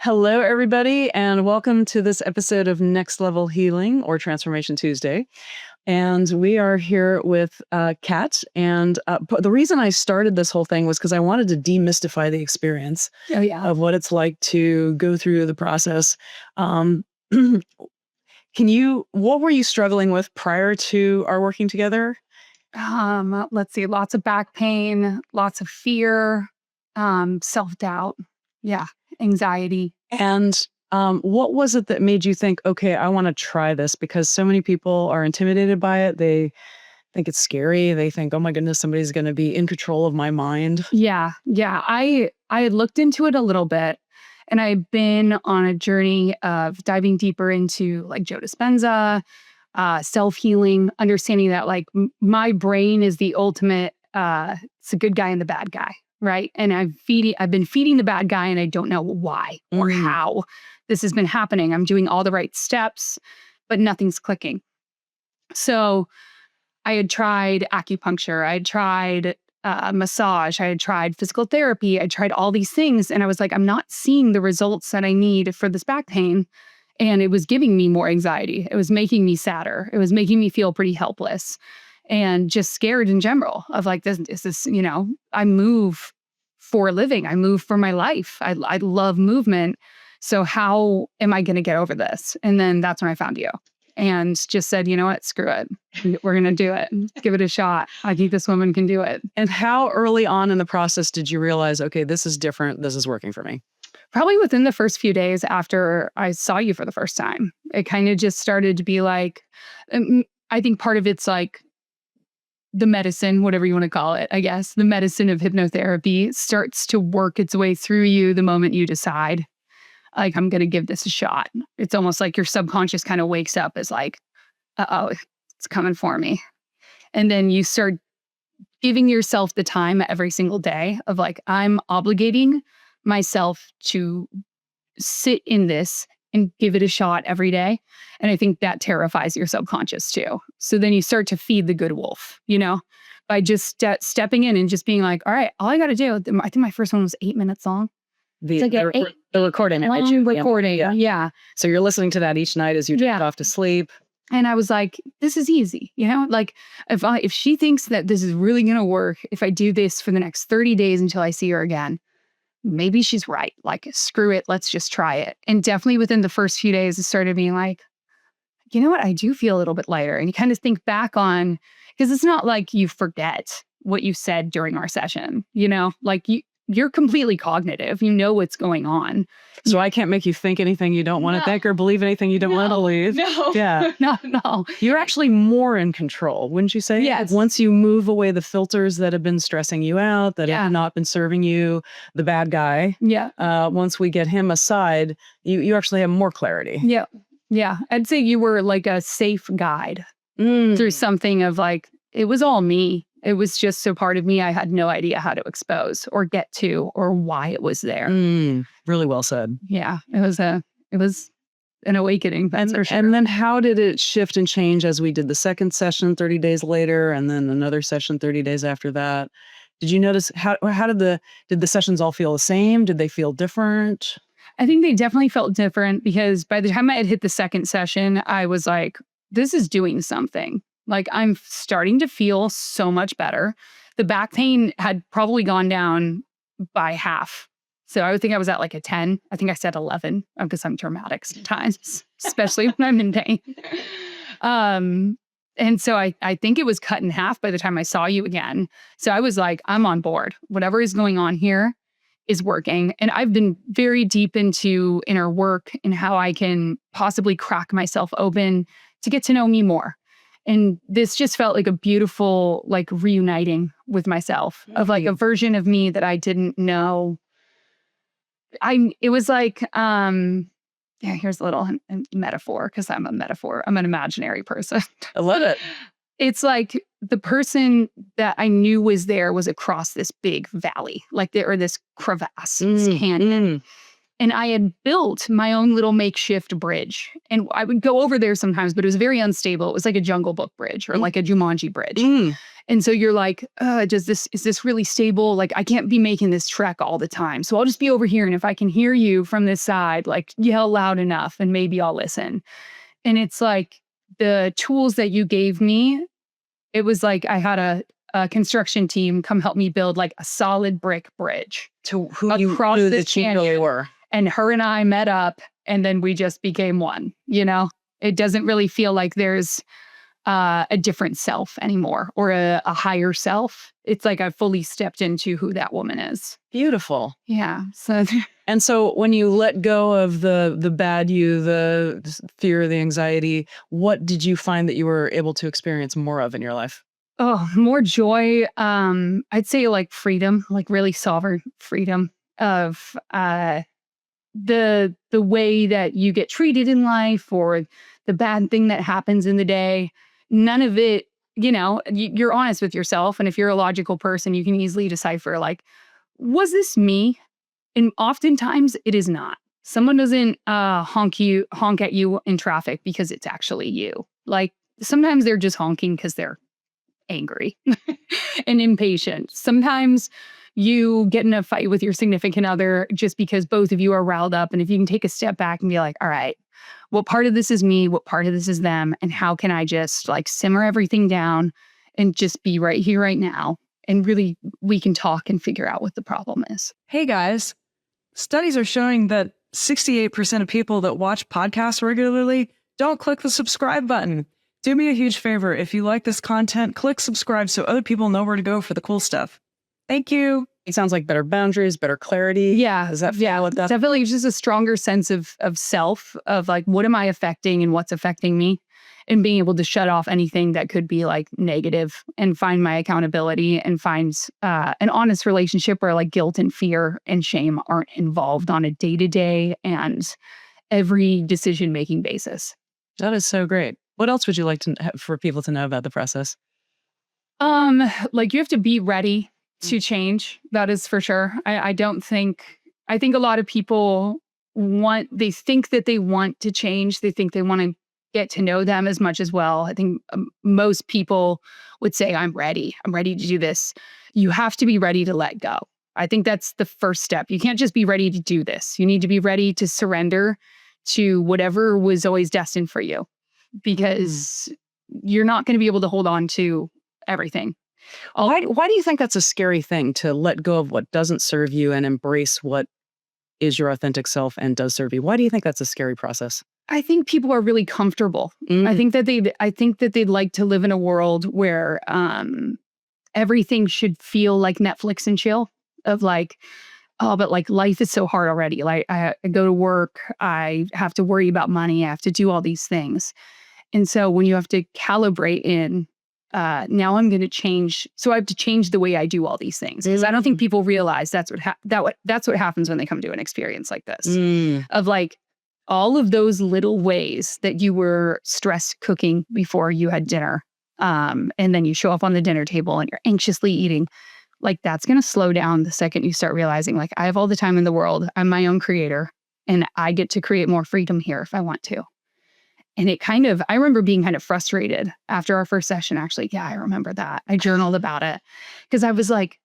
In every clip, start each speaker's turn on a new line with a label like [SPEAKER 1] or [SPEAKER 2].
[SPEAKER 1] Hello, everybody, and welcome to this episode of Next Level Healing or Transformation Tuesday. And we are here with Kat. And the reason I started this whole thing was because I wanted to demystify the experience of what it's like to go through the process. What were you struggling with prior to our working together?
[SPEAKER 2] Let's see, lots of back pain, lots of fear, self-doubt. Yeah. Anxiety.
[SPEAKER 1] And what was it that made you think, okay, I want to try this? Because so many people are intimidated by it. They think it's scary. They think, oh my goodness, somebody's going to be in control of my mind.
[SPEAKER 2] Yeah. I had looked into it a little bit, and I've been on a journey of diving deeper into like Joe Dispenza, self-healing, understanding that like my brain is the ultimate, it's a good guy and the bad guy. Right. And I've been feeding the bad guy, and I don't know why or how this has been happening. I'm doing all the right steps, but nothing's clicking. So I had tried acupuncture. I had tried massage. I had tried physical therapy. I tried all these things. And I was like, I'm not seeing the results that I need for this back pain. And it was giving me more anxiety. It was making me sadder. It was making me feel pretty helpless. And just scared in general of like, this, I move for a living. I move for my life. I love movement. So how am I going to get over this? And then that's when I found you and just said, you know what, screw it. We're going to do it. Give it a shot. I think this woman can do it.
[SPEAKER 1] And how early on in the process did you realize, okay, this is different. This is working for me?
[SPEAKER 2] Probably within the first few days after I saw you for the first time. It kind of just started to be like, I think part of it's like, the medicine, whatever you want to call it, I guess, the medicine of hypnotherapy starts to work its way through you the moment you decide, like, I'm going to give this a shot. It's almost like your subconscious kind of wakes up as like, uh-oh, it's coming for me. And then you start giving yourself the time every single day of like, I'm obligating myself to sit in this and give it a shot every day. And I think that terrifies your subconscious too. So then you start to feed the good wolf, by just stepping in and just being like, all right, all I got to do, I think my first one was 8 minutes long.
[SPEAKER 1] The recording.
[SPEAKER 2] Recording. Yeah.
[SPEAKER 1] So you're listening to that each night as you drift off to sleep.
[SPEAKER 2] And I was like, this is easy. Like if she thinks that this is really going to work, if I do this for the next 30 days until I see her again, maybe she's right. Like, screw it. Let's just try it. And definitely within the first few days, it started being like, you know what? I do feel a little bit lighter. And you kind of think back on, because it's not like you forget what you said during our session, like you're completely cognitive. You know what's going on.
[SPEAKER 1] So I can't make you think anything you don't want to think or believe anything you don't want to believe.
[SPEAKER 2] No.
[SPEAKER 1] Yeah.
[SPEAKER 2] No.
[SPEAKER 1] You're actually more in control, wouldn't you say?
[SPEAKER 2] Yes.
[SPEAKER 1] Once you move away the filters that have been stressing you out, that have not been serving you, the bad guy.
[SPEAKER 2] Yeah.
[SPEAKER 1] Once we get him aside, you actually have more clarity.
[SPEAKER 2] Yeah. Yeah. I'd say you were like a safe guide through something of like, it was all me. It was just so part of me I had no idea how to expose or get to or why it was there.
[SPEAKER 1] Really well said.
[SPEAKER 2] Yeah, it was an awakening. That's for sure.
[SPEAKER 1] And then how did it shift and change as we did the second session 30 days later and then another session 30 days after that? Did you notice how did the sessions all feel the same? Did they feel different?
[SPEAKER 2] I think they definitely felt different because by the time I had hit the second session, I was like, this is doing something. Like, I'm starting to feel so much better. The back pain had probably gone down by half. So I would think I was at like a 10. I think I said 11 because I'm dramatic sometimes, especially when I'm in pain. And so I think it was cut in half by the time I saw you again. So I was like, I'm on board. Whatever is going on here is working. And I've been very deep into inner work and how I can possibly crack myself open to get to know me more. And this just felt like a beautiful, like, reuniting with myself of like a version of me that I didn't know. It was like, here's a little metaphor because I'm an imaginary person.
[SPEAKER 1] I love it.
[SPEAKER 2] It's like the person that I knew was there was across this big valley, like this crevasse, this canyon. And I had built my own little makeshift bridge. And I would go over there sometimes, but it was very unstable. It was like a Jungle Book bridge or like a Jumanji bridge. And so you're like, is this really stable? Like, I can't be making this trek all the time. So I'll just be over here. And if I can hear you from this side, like yell loud enough and maybe I'll listen. And it's like the tools that you gave me, it was like I had a construction team come help me build like a solid brick bridge
[SPEAKER 1] To who
[SPEAKER 2] across
[SPEAKER 1] you knew
[SPEAKER 2] this
[SPEAKER 1] that you
[SPEAKER 2] canyon.
[SPEAKER 1] really were.
[SPEAKER 2] And her and I met up and then we just became one, you know? It doesn't really feel like there's a different self anymore or a higher self. It's like I've fully stepped into who that woman is.
[SPEAKER 1] Beautiful.
[SPEAKER 2] Yeah. So
[SPEAKER 1] And so when you let go of the bad you, the fear, the anxiety, what did you find that you were able to experience more of in your life?
[SPEAKER 2] more joy. I'd say like freedom, like really sovereign freedom of the way that you get treated in life or the bad thing that happens in the day. None of it, you're honest with yourself. And if you're a logical person, you can easily decipher like, was this me? And oftentimes it is not. Someone doesn't honk at you in traffic because it's actually you. Like sometimes they're just honking because they're angry and impatient. Sometimes you get in a fight with your significant other just because both of you are riled up. And if you can take a step back and be like, all right, what part of this is me? What part of this is them? And how can I just like simmer everything down and just be right here, right now? And really, we can talk and figure out what the problem is.
[SPEAKER 1] Hey guys, studies are showing that 68% of people that watch podcasts regularly don't click the subscribe button. Do me a huge favor. If you like this content, click subscribe so other people know where to go for the cool stuff. Thank you. It sounds like better boundaries, better clarity.
[SPEAKER 2] Yeah.
[SPEAKER 1] Does that feel like that?
[SPEAKER 2] Definitely just a stronger sense of self, of like, what am I affecting and what's affecting me? And being able to shut off anything that could be like negative and find my accountability and find an honest relationship where like guilt and fear and shame aren't involved on a day-to-day and every decision-making basis.
[SPEAKER 1] That is so great. What else would you like for people to know about the process?
[SPEAKER 2] Like you have to be ready to change. That is for sure. I think a lot of people they think that they want to change. They think they want to get to know them as much as well. I think most people would say, I'm ready to do this. You have to be ready to let go. I think that's the first step. You can't just be ready to do this. You need to be ready to surrender to whatever was always destined for you, because you're not going to be able to hold on to everything.
[SPEAKER 1] Why do you think that's a scary thing, to let go of what doesn't serve you and embrace what is your authentic self and does serve you? Why do you think that's a scary process?
[SPEAKER 2] I think people are really comfortable. I think that they'd like to live in a world where everything should feel like Netflix and chill, of like, oh, but like life is so hard already. Like I go to work, I have to worry about money, I have to do all these things. And so when you have to calibrate in, now I'm going to change. So I have to change the way I do all these things, because I don't think people realize that's what happens when they come to an experience like this, of like all of those little ways that you were stress cooking before you had dinner. And then you show up on the dinner table and you're anxiously eating. Like that's going to slow down the second you start realizing like, I have all the time in the world. I'm my own creator and I get to create more freedom here if I want to. And I remember being kind of frustrated after our first session, actually. Yeah, I remember that. I journaled about it because I was like,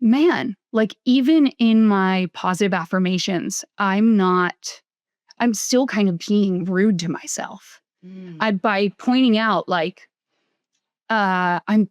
[SPEAKER 2] man, like even in my positive affirmations, I'm still kind of being rude to myself. By pointing out like, I'm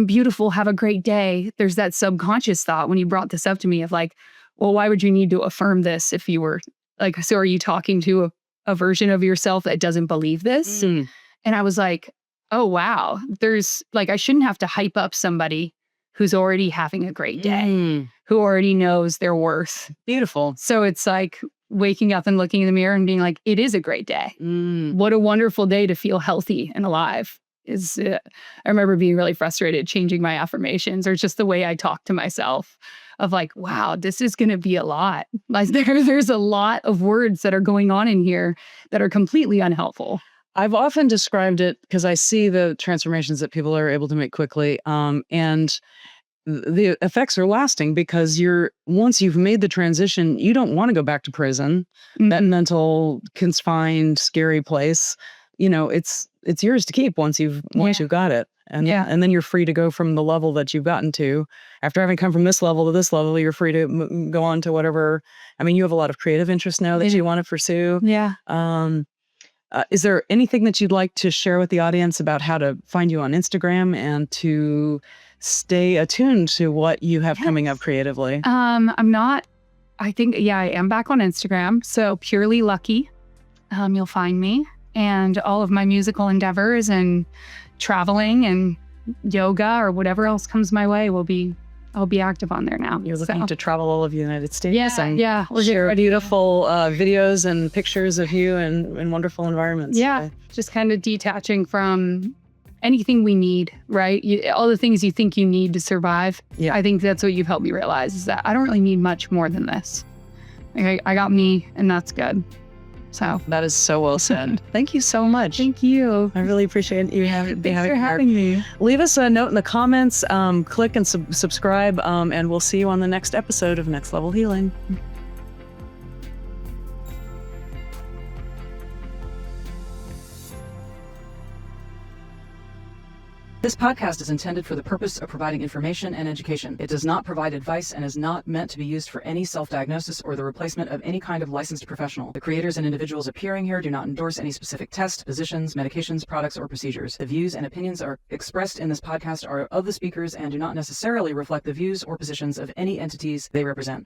[SPEAKER 2] beautiful, have a great day. There's that subconscious thought when you brought this up to me of like, well, why would you need to affirm this if you were like, so are you talking to a version of yourself that doesn't believe this? And I was like, oh, wow. There's like, I shouldn't have to hype up somebody who's already having a great day, who already knows their worth.
[SPEAKER 1] Beautiful.
[SPEAKER 2] So it's like waking up and looking in the mirror and being like, it is a great day. What a wonderful day to feel healthy and alive. I remember being really frustrated changing my affirmations or just the way I talk to myself of like, wow, this is going to be a lot. Like there's a lot of words that are going on in here that are completely unhelpful.
[SPEAKER 1] I've often described it because I see the transformations that people are able to make quickly. And the effects are lasting because once you've made the transition, you don't want to go back to prison, that
[SPEAKER 2] Mhm.
[SPEAKER 1] mental confined, scary place. It's yours to keep once you've got it.
[SPEAKER 2] Yeah.
[SPEAKER 1] And then you're free to go from the level that you've gotten to. After having come from this level to this level, you're free to go on to whatever. I mean, you have a lot of creative interest now that you want to pursue.
[SPEAKER 2] Yeah.
[SPEAKER 1] Is there anything that you'd like to share with the audience about how to find you on Instagram and to stay attuned to what you have coming up creatively?
[SPEAKER 2] I'm not, I think, I am back on Instagram. So Purely Lucky, you'll find me, and all of my musical endeavors and traveling and yoga or whatever else comes my way I'll be active on there now.
[SPEAKER 1] You're looking to travel all of the United States.
[SPEAKER 2] Yeah.
[SPEAKER 1] We'll share beautiful videos and pictures of you in wonderful environments.
[SPEAKER 2] Yeah. Just kind of detaching from anything we need, right? All the things you think you need to survive.
[SPEAKER 1] Yeah.
[SPEAKER 2] I think that's what you've helped me realize, is that I don't really need much more than this. I got me, and that's good. So
[SPEAKER 1] that is so well said. Thank you so much.
[SPEAKER 2] Thank you.
[SPEAKER 1] I really appreciate you
[SPEAKER 2] Thanks for having me.
[SPEAKER 1] Leave us a note in the comments, click and subscribe, and we'll see you on the next episode of Next Level Healing. This podcast is intended for the purpose of providing information and education. It does not provide advice and is not meant to be used for any self-diagnosis or the replacement of any kind of licensed professional. The creators and individuals appearing here do not endorse any specific tests, positions, medications, products, or procedures. The views and opinions are expressed in this podcast are of the speakers and do not necessarily reflect the views or positions of any entities they represent.